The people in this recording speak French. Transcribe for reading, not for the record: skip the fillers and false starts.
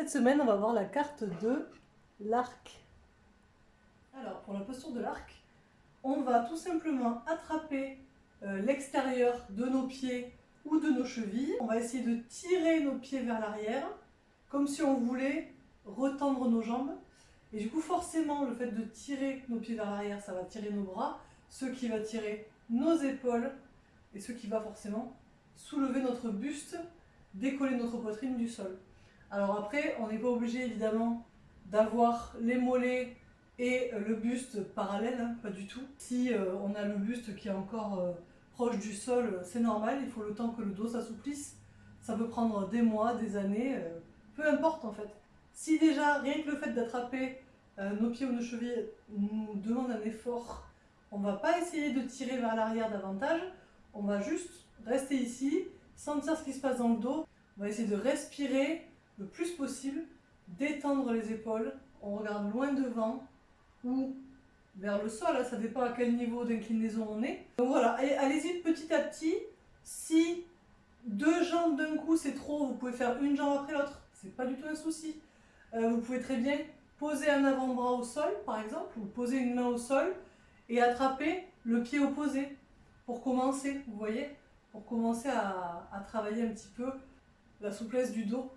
Cette semaine, on va voir la carte de l'arc. Alors, pour la posture de l'arc, on va tout simplement attraper l'extérieur de nos pieds ou de nos chevilles. On va essayer de tirer nos pieds vers l'arrière, comme si on voulait retendre nos jambes. Et du coup, forcément, le fait de tirer nos pieds vers l'arrière, ça va tirer nos bras, ce qui va tirer nos épaules, et ce qui va forcément soulever notre buste, décoller notre poitrine du sol. Alors après, on n'est pas obligé évidemment d'avoir les mollets et le buste parallèles, hein, pas du tout. Si on a le buste qui est encore proche du sol, c'est normal, il faut le temps que le dos s'assouplisse. Ça peut prendre des mois, des années, peu importe en fait. Si déjà, rien que le fait d'attraper nos pieds ou nos chevilles nous demande un effort, on ne va pas essayer de tirer vers l'arrière davantage, on va juste rester ici, sentir ce qui se passe dans le dos. On va essayer de respirer le plus possible, détendre les épaules, on regarde loin devant ou vers le sol, ça dépend à quel niveau d'inclinaison on est. Donc voilà, et allez-y petit à petit. Si deux jambes d'un coup c'est trop, vous pouvez faire une jambe après l'autre, c'est pas du tout un souci. Vous pouvez très bien poser un avant-bras au sol par exemple, ou poser une main au sol et attraper le pied opposé pour commencer, vous voyez, pour commencer à travailler un petit peu la souplesse du dos.